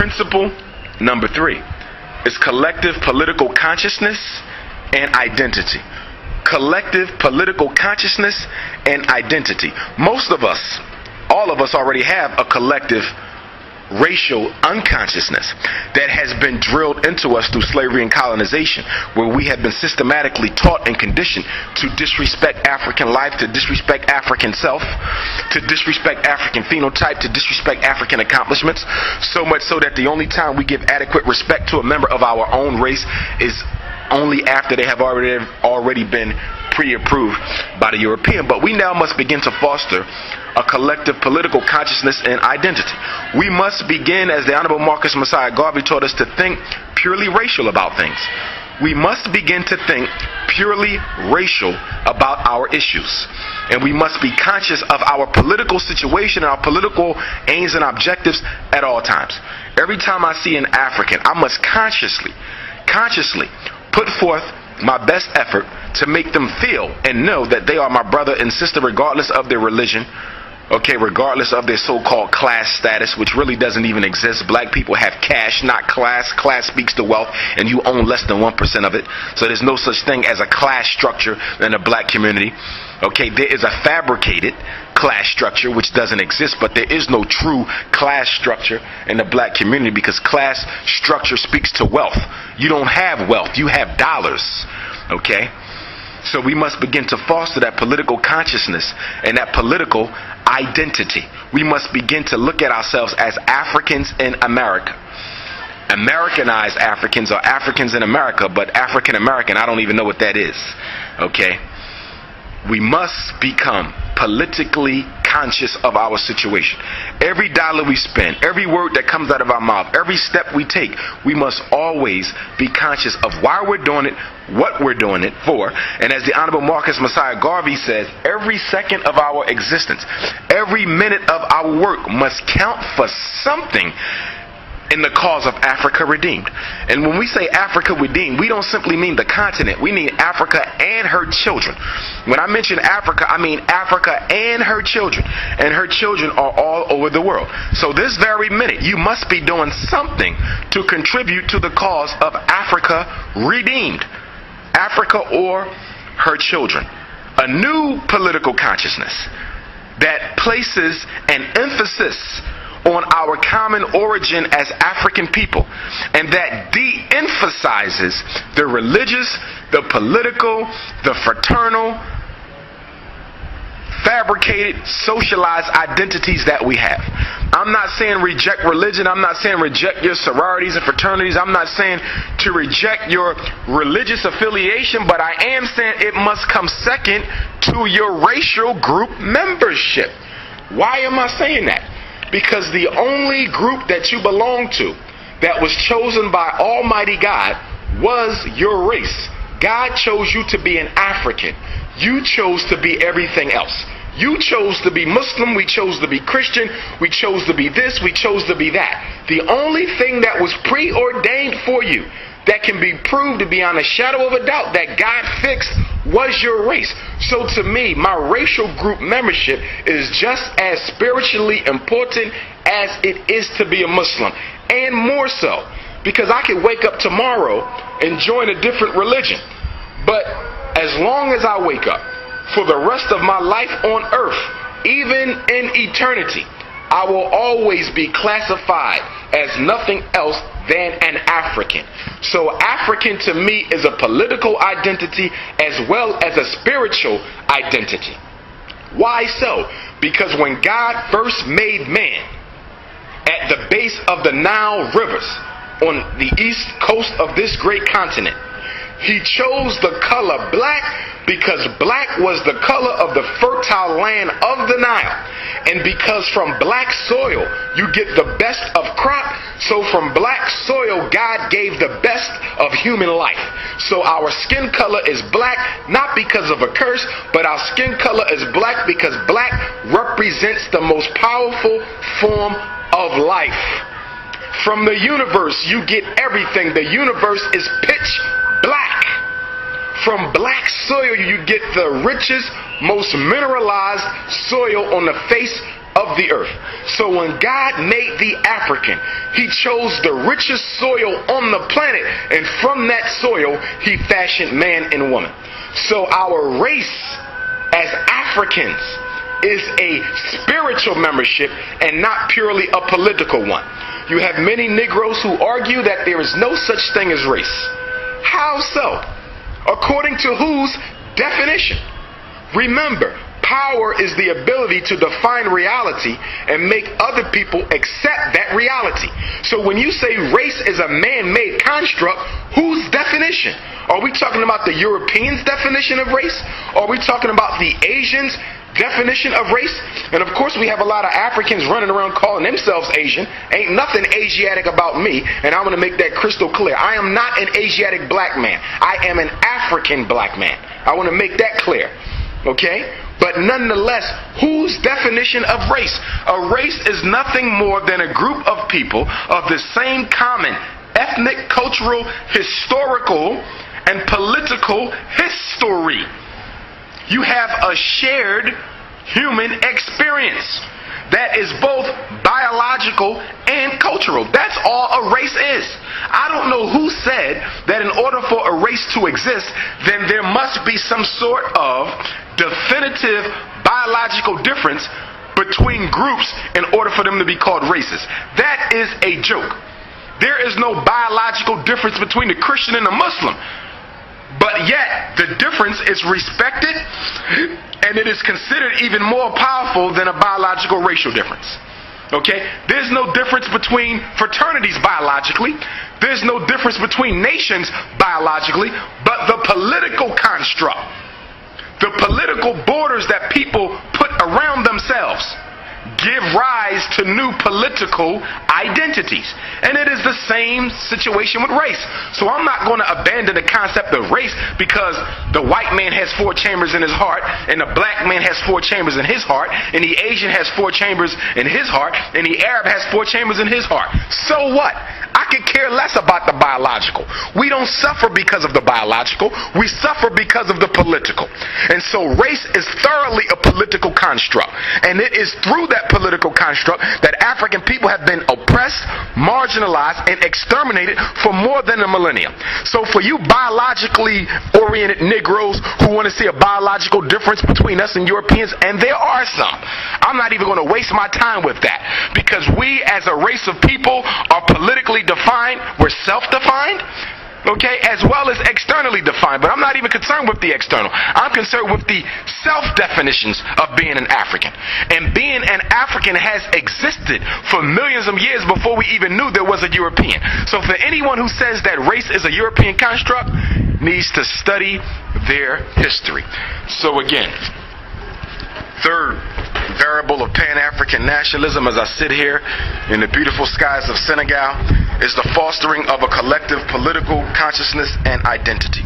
Principle number 3 is collective political consciousness and identity. Collective political consciousness and identity. Most of us, all of us already have a collective racial unconsciousness that has been drilled into us through slavery and colonization, where we have been systematically taught and conditioned to disrespect African life, to disrespect African self, to disrespect African phenotype, to disrespect African accomplishments, so much so that the only time we give adequate respect to a member of our own race is only after they have already been pre-approved by the European. But we now must begin to foster a collective political consciousness and identity. We must begin, as the Honorable Marcus Messiah Garvey taught us, to think purely racial about things. We must begin to think purely racial about our issues. And we must be conscious of our political situation and our political aims and objectives at all times. Every time I see an African, I must consciously put forth my best effort to make them feel and know that they are my brother and sister, regardless of their religion, okay, regardless of their so-called class status, which really doesn't even exist. Black people have cash, not class. Class speaks to wealth, and you own less than 1% of it. So there's no such thing as a class structure in the black community. Okay, there is a fabricated class structure which doesn't exist, but there is no true class structure in the black community, because class structure speaks to wealth. You don't have wealth, you have dollars. Okay? So we must begin to foster that political consciousness and that political identity. We must begin to look at ourselves as Africans in America. Americanized Africans are Africans in America, but African American, I don't even know what that is. Okay? We must become politically conscious of our situation. Every dollar we spend, every word that comes out of our mouth, every step we take, we must always be conscious of why we're doing it, what we're doing it for. And as the Honorable Marcus Messiah Garvey says, every second of our existence, every minute of our work must count for something in the cause of Africa redeemed. And when we say Africa redeemed, we don't simply mean the continent. We mean Africa and her children. When I mention Africa, I mean Africa and her children. And her children are all over the world. So this very minute, you must be doing something to contribute to the cause of Africa redeemed. Africa or her children. A new political consciousness that places an emphasis on our common origin as African people, and that de-emphasizes the religious, the political, the fraternal, fabricated, socialized identities that we have. I'm not saying reject religion. I'm not saying reject your sororities and fraternities. I'm not saying to reject your religious affiliation, but I am saying it must come second to your racial group membership. Why am I saying that? Because the only group that you belong to that was chosen by Almighty God was your race. God chose you to be an African. You chose to be everything else. You chose to be Muslim, we chose to be Christian, we chose to be this, we chose to be that. The only thing that was preordained for you, that can be proved to be on a shadow of a doubt that God fixed, was your race. So to me, my racial group membership is just as spiritually important as it is to be a Muslim, and more so, because I could wake up tomorrow and join a different religion, but as long as I wake up, for the rest of my life on earth, even in eternity, I will always be classified as nothing else than an African. So African to me is a political identity as well as a spiritual identity. Why so? Because when God first made man at the base of the Nile rivers on the east coast of this great continent, he chose the color black because black was the color of the fertile land of the Nile. And because from black soil you get the best of crop, so from black soil God gave the best of human life. So our skin color is black, not because of a curse, but our skin color is black because black represents the most powerful form of life. From the universe you get everything. The universe is pitch black. From black soil you get the richest, most mineralized soil on the face of the earth. So when God made the African, he chose the richest soil on the planet, and from that soil he fashioned man and woman. So our race as Africans is a spiritual membership and not purely a political one. You have many Negroes who argue that there is no such thing as race. How so? According to whose definition? Remember, power is the ability to define reality and make other people accept that reality. So when you say race is a man-made construct, whose definition? Are we talking about the Europeans' definition of race? Are we talking about the Asians' definition of race? And of course we have a lot of Africans running around calling themselves Asian. Ain't nothing Asiatic about me, and I want to make that crystal clear. I am not an Asiatic black man. I am an African black man. I want to make that clear. Okay? But nonetheless, whose definition of race? A race is nothing more than a group of people of the same common ethnic, cultural, historical, and political history. You have a shared human experience that is both biological and cultural. That's all a race is. I don't know who said that in order for a race to exist, then there must be some sort of definitive biological difference between groups in order for them to be called races. That is a joke. There is no biological difference between the Christian and the Muslim. But yet, the difference is respected, and it is considered even more powerful than a biological racial difference. Okay? There's no difference between fraternities biologically. There's no difference between nations biologically, but the political construct, the political borders that people put around themselves, give rise to new political identities. And it is the same situation with race. So I'm not going to abandon the concept of race because the white man has 4 chambers in his heart, and the black man has 4 chambers in his heart, and the Asian has 4 chambers in his heart, and the Arab has 4 chambers in his heart. So what? I could care less about the biological. We don't suffer because of the biological. We suffer because of the political. And so race is thoroughly a political construct. And it is through that political construct that African people have been oppressed, marginalized, and exterminated for more than a millennium. So for you biologically oriented Negroes who want to see a biological difference between us and Europeans, and there are some, I'm not even going to waste my time with that, because we as a race of people are politically defined. We're self-defined, okay, as well as externally defined. But I'm not even concerned with the external. I'm concerned with the self-definitions of being an African. And being an African has existed for millions of years before we even knew there was a European. So for anyone who says that race is a European construct, needs to study their history. So again, third variable of Pan-African nationalism, as I sit here in the beautiful skies of Senegal, is the fostering of a collective political consciousness and identity.